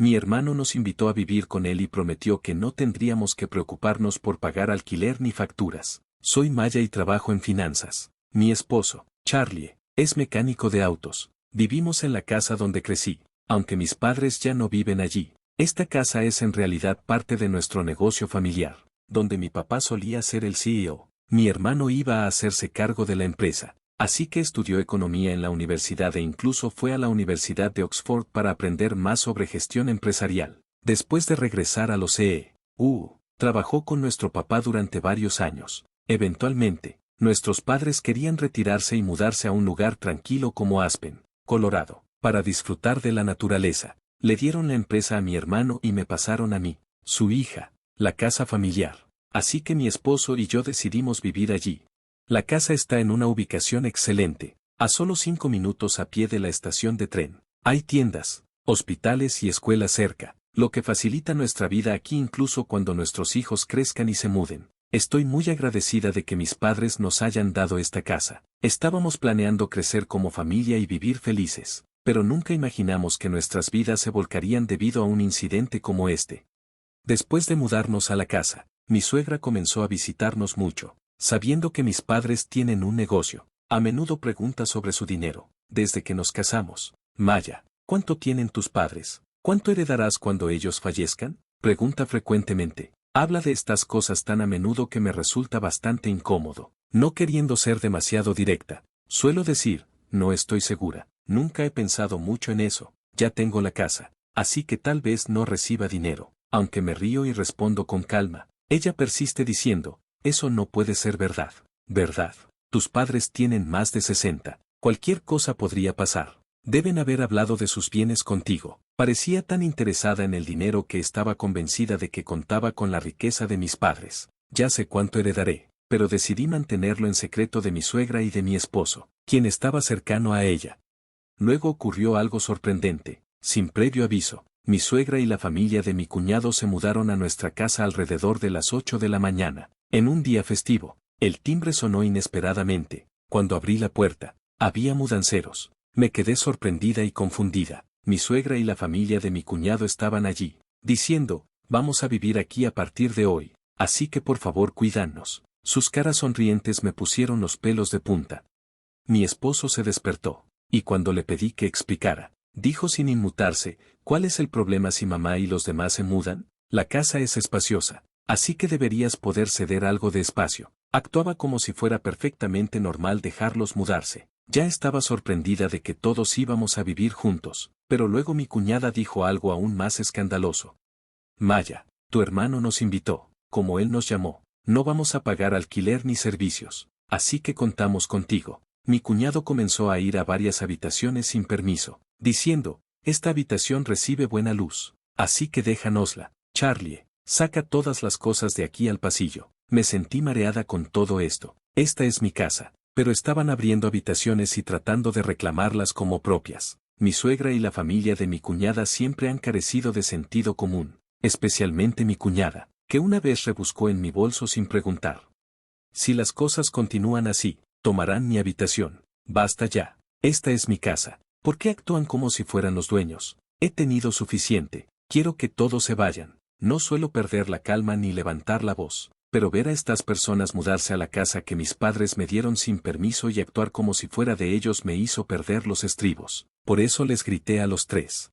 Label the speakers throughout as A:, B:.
A: Mi hermano nos invitó a vivir con él y prometió que no tendríamos que preocuparnos por pagar alquiler ni facturas. Soy Maya y trabajo en finanzas. Mi esposo, Charlie, es mecánico de autos. Vivimos en la casa donde crecí, aunque mis padres ya no viven allí. Esta casa es en realidad parte de nuestro negocio familiar, donde mi papá solía ser el CEO. Mi hermano iba a hacerse cargo de la empresa, así que estudió economía en la universidad e incluso fue a la Universidad de Oxford para aprender más sobre gestión empresarial. Después de regresar a los trabajó con nuestro papá durante varios años. Eventualmente, nuestros padres querían retirarse y mudarse a un lugar tranquilo como Aspen, Colorado, para disfrutar de la naturaleza. Le dieron la empresa a mi hermano y me pasaron a mí, su hija, la casa familiar. Así que mi esposo y yo decidimos vivir allí. La casa está en una ubicación excelente, a solo 5 minutos a pie de la estación de tren. Hay tiendas, hospitales y escuelas cerca, lo que facilita nuestra vida aquí incluso cuando nuestros hijos crezcan y se muden. Estoy muy agradecida de que mis padres nos hayan dado esta casa. Estábamos planeando crecer como familia y vivir felices, pero nunca imaginamos que nuestras vidas se volcarían debido a un incidente como este. Después de mudarnos a la casa, mi suegra comenzó a visitarnos mucho, sabiendo que mis padres tienen un negocio. A menudo pregunta sobre su dinero. Desde que nos casamos, Maya, ¿cuánto tienen tus padres? ¿Cuánto heredarás cuando ellos fallezcan? Pregunta frecuentemente. Habla de estas cosas tan a menudo que me resulta bastante incómodo. No queriendo ser demasiado directa, suelo decir, no estoy segura, nunca he pensado mucho en eso, ya tengo la casa, así que tal vez no reciba dinero. Aunque me río y respondo con calma, ella persiste diciendo, eso no puede ser verdad. ¿Verdad? Tus padres tienen más de 60, cualquier cosa podría pasar. Deben haber hablado de sus bienes contigo. Parecía tan interesada en el dinero que estaba convencida de que contaba con la riqueza de mis padres. Ya sé cuánto heredaré, pero decidí mantenerlo en secreto de mi suegra y de mi esposo, quien estaba cercano a ella. Luego ocurrió algo sorprendente. Sin previo aviso, mi suegra y la familia de mi cuñado se mudaron a nuestra casa alrededor de las 8 de la mañana. En un día festivo, el timbre sonó inesperadamente. Cuando abrí la puerta, había mudanceros. Me quedé sorprendida y confundida. Mi suegra y la familia de mi cuñado estaban allí, diciendo, vamos a vivir aquí a partir de hoy, así que por favor cuídanos. Sus caras sonrientes me pusieron los pelos de punta. Mi esposo se despertó, y cuando le pedí que explicara, dijo sin inmutarse, ¿cuál es el problema si mamá y los demás se mudan? La casa es espaciosa, así que deberías poder ceder algo de espacio. Actuaba como si fuera perfectamente normal dejarlos mudarse. Ya estaba sorprendida de que todos íbamos a vivir juntos, pero luego mi cuñada dijo algo aún más escandaloso. Maya, tu hermano nos invitó, como él nos llamó, no vamos a pagar alquiler ni servicios, así que contamos contigo. Mi cuñado comenzó a ir a varias habitaciones sin permiso, diciendo, esta habitación recibe buena luz, así que déjanosla. Charlie, saca todas las cosas de aquí al pasillo. Me sentí mareada con todo esto. Esta es mi casa. Pero estaban abriendo habitaciones y tratando de reclamarlas como propias. Mi suegra y la familia de mi cuñada siempre han carecido de sentido común, especialmente mi cuñada, que una vez rebuscó en mi bolso sin preguntar. Si las cosas continúan así, tomarán mi habitación. Basta ya. Esta es mi casa. ¿Por qué actúan como si fueran los dueños? He tenido suficiente. Quiero que todos se vayan. No suelo perder la calma ni levantar la voz. Pero ver a estas personas mudarse a la casa que mis padres me dieron sin permiso y actuar como si fuera de ellos me hizo perder los estribos. Por eso les grité a los tres.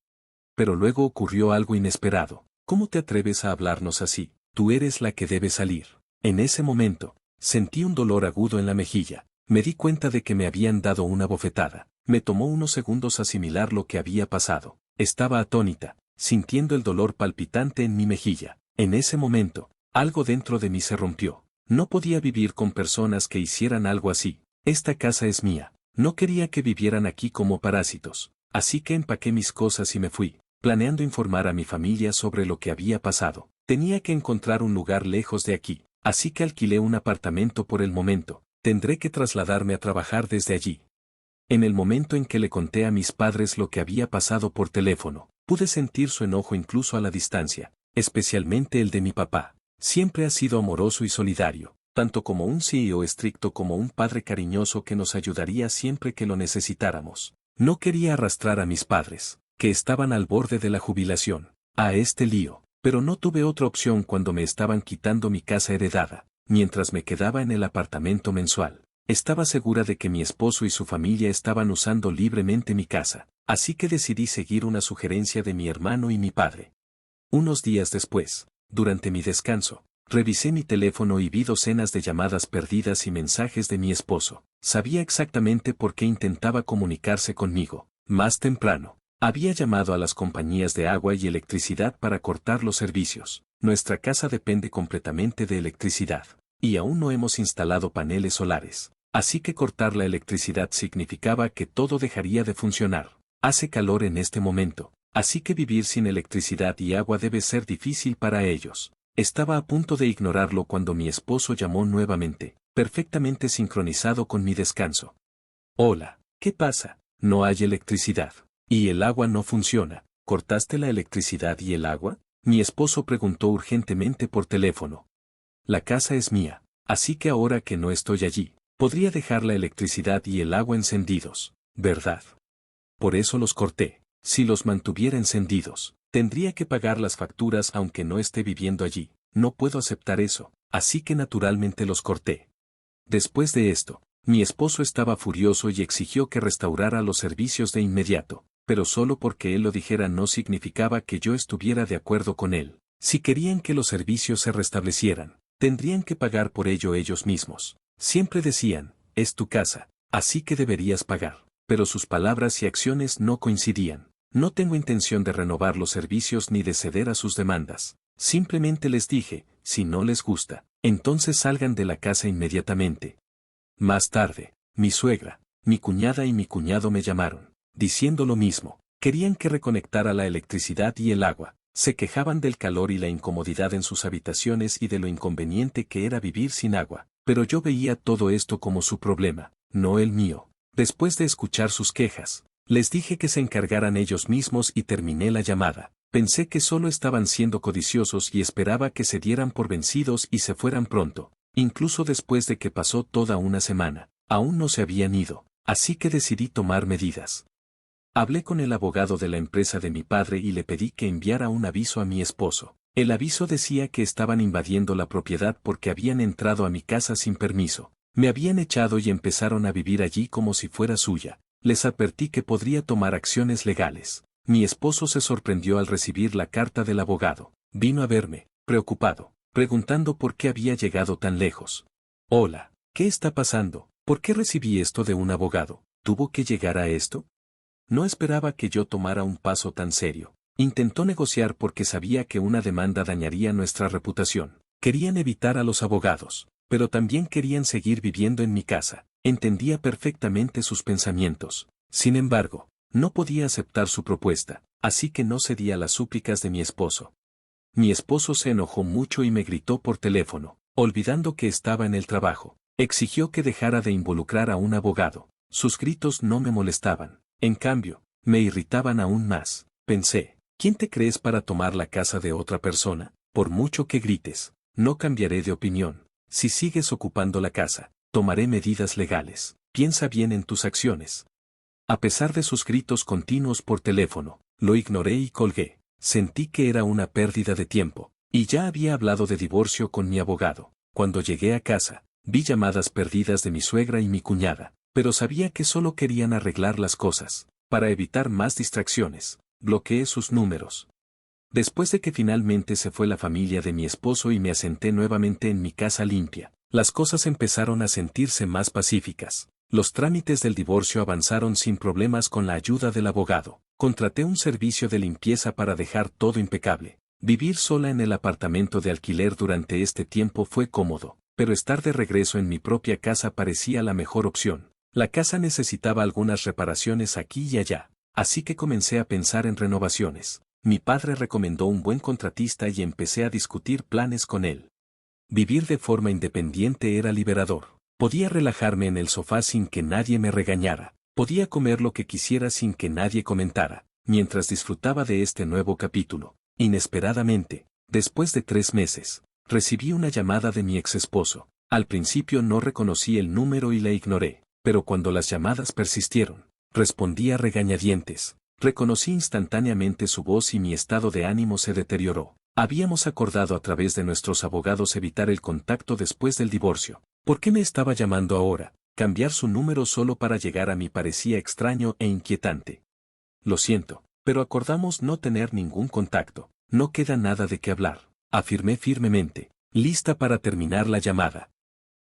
A: Pero luego ocurrió algo inesperado. ¿Cómo te atreves a hablarnos así? Tú eres la que debe salir. En ese momento, sentí un dolor agudo en la mejilla. Me di cuenta de que me habían dado una bofetada. Me tomó unos segundos asimilar lo que había pasado. Estaba atónita, sintiendo el dolor palpitante en mi mejilla. En ese momento, algo dentro de mí se rompió. No podía vivir con personas que hicieran algo así. Esta casa es mía. No quería que vivieran aquí como parásitos. Así que empaqué mis cosas y me fui, planeando informar a mi familia sobre lo que había pasado. Tenía que encontrar un lugar lejos de aquí, así que alquilé un apartamento por el momento. Tendré que trasladarme a trabajar desde allí. En el momento en que le conté a mis padres lo que había pasado por teléfono, pude sentir su enojo incluso a la distancia, especialmente el de mi papá. Siempre ha sido amoroso y solidario, tanto como un CEO estricto como un padre cariñoso que nos ayudaría siempre que lo necesitáramos. No quería arrastrar a mis padres, que estaban al borde de la jubilación. a este lío. Pero no tuve otra opción cuando me estaban quitando mi casa heredada, mientras me quedaba en el apartamento mensual. Estaba segura de que mi esposo y su familia estaban usando libremente mi casa, así que decidí seguir una sugerencia de mi hermano y mi padre. Unos días después, durante mi descanso, revisé mi teléfono y vi docenas de llamadas perdidas y mensajes de mi esposo. Sabía exactamente por qué intentaba comunicarse conmigo. Más temprano, había llamado a las compañías de agua y electricidad para cortar los servicios. Nuestra casa depende completamente de electricidad, y aún no hemos instalado paneles solares. Así que cortar la electricidad significaba que todo dejaría de funcionar. Hace calor en este momento, así que vivir sin electricidad y agua debe ser difícil para ellos. Estaba a punto de ignorarlo cuando mi esposo llamó nuevamente, perfectamente sincronizado con mi descanso. Hola, ¿qué pasa? No hay electricidad. Y el agua no funciona. ¿Cortaste la electricidad y el agua? Mi esposo preguntó urgentemente por teléfono. La casa es mía, así que ahora que no estoy allí, podría dejar la electricidad y el agua encendidos, ¿verdad? Por eso los corté. Si los mantuviera encendidos, tendría que pagar las facturas aunque no esté viviendo allí. No puedo aceptar eso, así que naturalmente los corté. Después de esto, mi esposo estaba furioso y exigió que restaurara los servicios de inmediato, pero solo porque él lo dijera no significaba que yo estuviera de acuerdo con él. Si querían que los servicios se restablecieran, tendrían que pagar por ello ellos mismos. Siempre decían, es tu casa, así que deberías pagar, pero sus palabras y acciones no coincidían. No tengo intención de renovar los servicios ni de ceder a sus demandas. Simplemente les dije, si no les gusta, entonces salgan de la casa inmediatamente. Más tarde, mi suegra, mi cuñada y mi cuñado me llamaron, diciendo lo mismo. Querían que reconectara la electricidad y el agua. Se quejaban del calor y la incomodidad en sus habitaciones y de lo inconveniente que era vivir sin agua, pero yo veía todo esto como su problema, no el mío. Después de escuchar sus quejas, les dije que se encargaran ellos mismos y terminé la llamada. Pensé que solo estaban siendo codiciosos y esperaba que se dieran por vencidos y se fueran pronto. Incluso después de que pasó toda una semana, aún no se habían ido, así que decidí tomar medidas. Hablé con el abogado de la empresa de mi padre y le pedí que enviara un aviso a mi esposo. El aviso decía que estaban invadiendo la propiedad porque habían entrado a mi casa sin permiso. Me habían echado y empezaron a vivir allí como si fuera suya. Les advertí que podría tomar acciones legales. Mi esposo se sorprendió al recibir la carta del abogado. Vino a verme, preocupado, preguntando por qué había llegado tan lejos. Hola, ¿qué está pasando? ¿Por qué recibí esto de un abogado? ¿Tuvo que llegar a esto? No esperaba que yo tomara un paso tan serio. Intentó negociar porque sabía que una demanda dañaría nuestra reputación. Querían evitar a los abogados, pero también querían seguir viviendo en mi casa. Entendía perfectamente sus pensamientos. Sin embargo, no podía aceptar su propuesta, así que no cedí a las súplicas de mi esposo. Mi esposo se enojó mucho y me gritó por teléfono, olvidando que estaba en el trabajo. Exigió que dejara de involucrar a un abogado. Sus gritos no me molestaban. En cambio, me irritaban aún más. Pensé, ¿quién te crees para tomar la casa de otra persona? Por mucho que grites, no cambiaré de opinión. Si sigues ocupando la casa, tomaré medidas legales. Piensa bien en tus acciones. A pesar de sus gritos continuos por teléfono, lo ignoré y colgué. Sentí que era una pérdida de tiempo, y ya había hablado de divorcio con mi abogado. Cuando llegué a casa, vi llamadas perdidas de mi suegra y mi cuñada, pero sabía que solo querían arreglar las cosas. Para evitar más distracciones, bloqueé sus números. Después de que finalmente se fue la familia de mi esposo y me asenté nuevamente en mi casa limpia, las cosas empezaron a sentirse más pacíficas. Los trámites del divorcio avanzaron sin problemas con la ayuda del abogado. Contraté un servicio de limpieza para dejar todo impecable. Vivir sola en el apartamento de alquiler durante este tiempo fue cómodo, pero estar de regreso en mi propia casa parecía la mejor opción. La casa necesitaba algunas reparaciones aquí y allá, así que comencé a pensar en renovaciones. Mi padre recomendó un buen contratista y empecé a discutir planes con él. Vivir de forma independiente era liberador. Podía relajarme en el sofá sin que nadie me regañara. Podía comer lo que quisiera sin que nadie comentara, mientras disfrutaba de este nuevo capítulo. Inesperadamente, después de 3 meses, recibí una llamada de mi ex esposo. Al principio no reconocí el número y la ignoré, pero cuando las llamadas persistieron, respondí a regañadientes. Reconocí instantáneamente su voz y mi estado de ánimo se deterioró. Habíamos acordado a través de nuestros abogados evitar el contacto después del divorcio. ¿Por qué me estaba llamando ahora? Cambiar su número solo para llegar a mí parecía extraño e inquietante. Lo siento, pero acordamos no tener ningún contacto. No queda nada de qué hablar, afirmé firmemente, lista para terminar la llamada.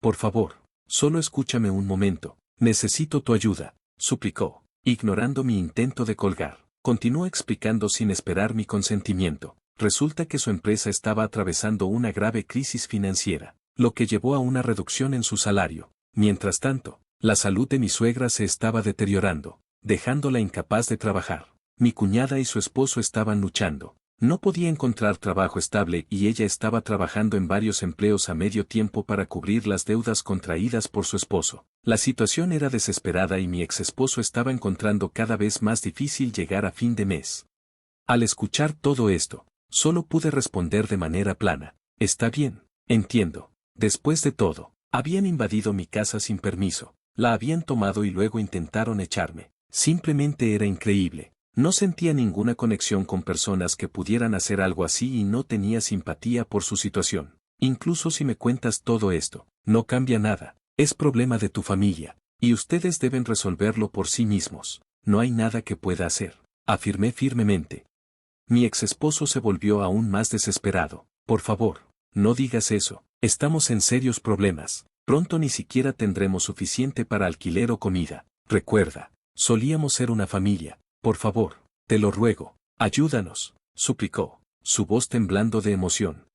A: Por favor, solo escúchame un momento, necesito tu ayuda, suplicó, ignorando mi intento de colgar. Continuó explicando sin esperar mi consentimiento. Resulta que su empresa estaba atravesando una grave crisis financiera, lo que llevó a una reducción en su salario. Mientras tanto, la salud de mi suegra se estaba deteriorando, dejándola incapaz de trabajar. Mi cuñada y su esposo estaban luchando. No podía encontrar trabajo estable y ella estaba trabajando en varios empleos a medio tiempo para cubrir las deudas contraídas por su esposo. La situación era desesperada y mi ex esposo estaba encontrando cada vez más difícil llegar a fin de mes. Al escuchar todo esto, solo pude responder de manera plana. Está bien, entiendo. Después de todo, habían invadido mi casa sin permiso, la habían tomado y luego intentaron echarme. Simplemente era increíble. No sentía ninguna conexión con personas que pudieran hacer algo así y no tenía simpatía por su situación. Incluso si me cuentas todo esto, no cambia nada. Es problema de tu familia, y ustedes deben resolverlo por sí mismos. No hay nada que pueda hacer, afirmé firmemente. Mi ex esposo se volvió aún más desesperado. Por favor, no digas eso, estamos en serios problemas. Pronto ni siquiera tendremos suficiente para alquiler o comida. Recuerda, solíamos ser una familia. Por favor, te lo ruego, ayúdanos, suplicó, su voz temblando de emoción.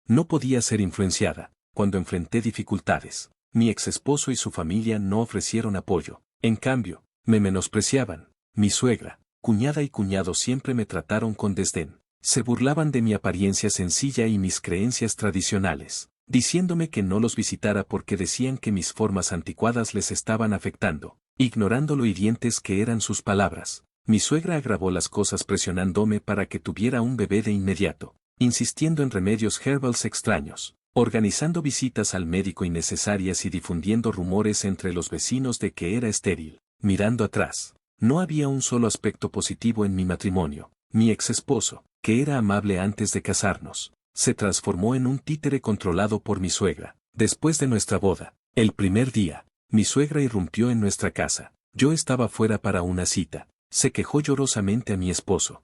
A: No podía ser influenciada. Cuando enfrenté dificultades, mi ex esposo y su familia no ofrecieron apoyo. En cambio, me menospreciaban. Mi suegra, cuñada y cuñado siempre me trataron con desdén. Se burlaban de mi apariencia sencilla y mis creencias tradicionales, diciéndome que no los visitara porque decían que mis formas anticuadas les estaban afectando, ignorando lo hirientes que eran sus palabras. Mi suegra agravó las cosas presionándome para que tuviera un bebé de inmediato, insistiendo en remedios herbals extraños, organizando visitas al médico innecesarias y difundiendo rumores entre los vecinos de que era estéril. Mirando atrás, no había un solo aspecto positivo en mi matrimonio. Mi ex esposo, que era amable antes de casarnos, se transformó en un títere controlado por mi suegra. Después de nuestra boda, el primer día, mi suegra irrumpió en nuestra casa. Yo estaba fuera para una cita. Se quejó llorosamente a mi esposo.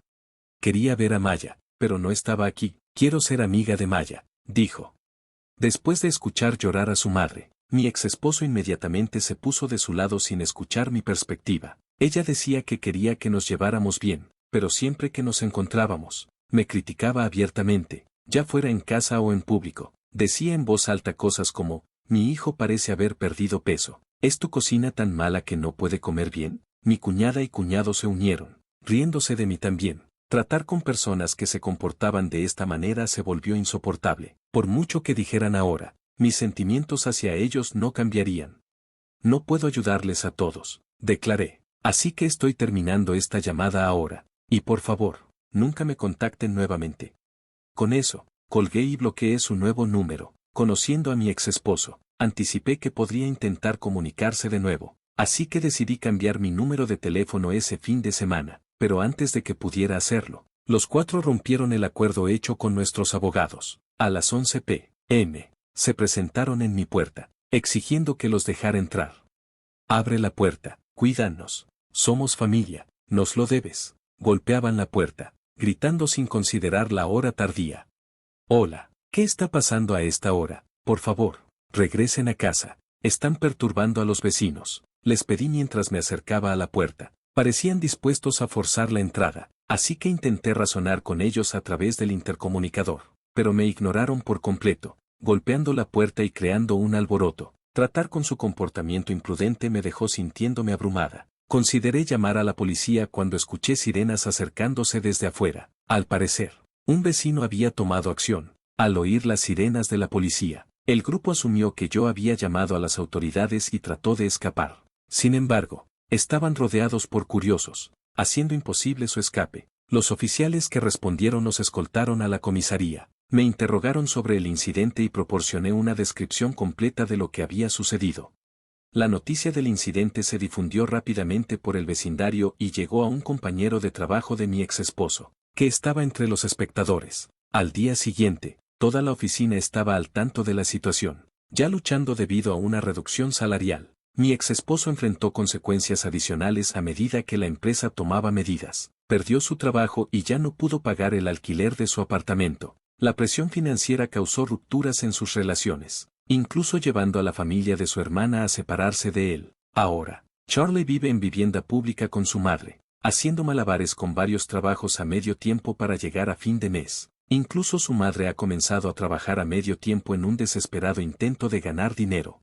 A: Quería ver a Maya, pero no estaba aquí. Quiero ser amiga de Maya, dijo. Después de escuchar llorar a su madre, mi ex esposo inmediatamente se puso de su lado sin escuchar mi perspectiva. Ella decía que quería que nos lleváramos bien, pero siempre que nos encontrábamos, me criticaba abiertamente, ya fuera en casa o en público. Decía en voz alta cosas como, mi hijo parece haber perdido peso. ¿Es tu cocina tan mala que no puede comer bien? Mi cuñada y cuñado se unieron, riéndose de mí también. Tratar con personas que se comportaban de esta manera se volvió insoportable. Por mucho que dijeran ahora, mis sentimientos hacia ellos no cambiarían. No puedo ayudarles a todos, declaré. Así que estoy terminando esta llamada ahora. Y por favor, nunca me contacten nuevamente. Con eso, colgué y bloqueé su nuevo número. Conociendo a mi ex esposo, anticipé que podría intentar comunicarse de nuevo. Así que decidí cambiar mi número de teléfono ese fin de semana, pero antes de que pudiera hacerlo, los cuatro rompieron el acuerdo hecho con nuestros abogados. A las 11 p.m., se presentaron en mi puerta, exigiendo que los dejara entrar. Abre la puerta, cuídanos, somos familia, nos lo debes. Golpeaban la puerta, gritando sin considerar la hora tardía. Hola, ¿qué está pasando a esta hora? Por favor, regresen a casa, están perturbando a los vecinos. Les pedí mientras me acercaba a la puerta. Parecían dispuestos a forzar la entrada, así que intenté razonar con ellos a través del intercomunicador, pero me ignoraron por completo, golpeando la puerta y creando un alboroto. Tratar con su comportamiento imprudente me dejó sintiéndome abrumada. Consideré llamar a la policía cuando escuché sirenas acercándose desde afuera. Al parecer, un vecino había tomado acción. Al oír las sirenas de la policía, el grupo asumió que yo había llamado a las autoridades y trató de escapar. Sin embargo, estaban rodeados por curiosos, haciendo imposible su escape. Los oficiales que respondieron nos escoltaron a la comisaría. Me interrogaron sobre el incidente y proporcioné una descripción completa de lo que había sucedido. La noticia del incidente se difundió rápidamente por el vecindario y llegó a un compañero de trabajo de mi exesposo, que estaba entre los espectadores. Al día siguiente, toda la oficina estaba al tanto de la situación, ya luchando debido a una reducción salarial. Mi exesposo enfrentó consecuencias adicionales a medida que la empresa tomaba medidas. Perdió su trabajo y ya no pudo pagar el alquiler de su apartamento. La presión financiera causó rupturas en sus relaciones, incluso llevando a la familia de su hermana a separarse de él. Ahora, Charlie vive en vivienda pública con su madre, haciendo malabares con varios trabajos a medio tiempo para llegar a fin de mes. Incluso su madre ha comenzado a trabajar a medio tiempo en un desesperado intento de ganar dinero.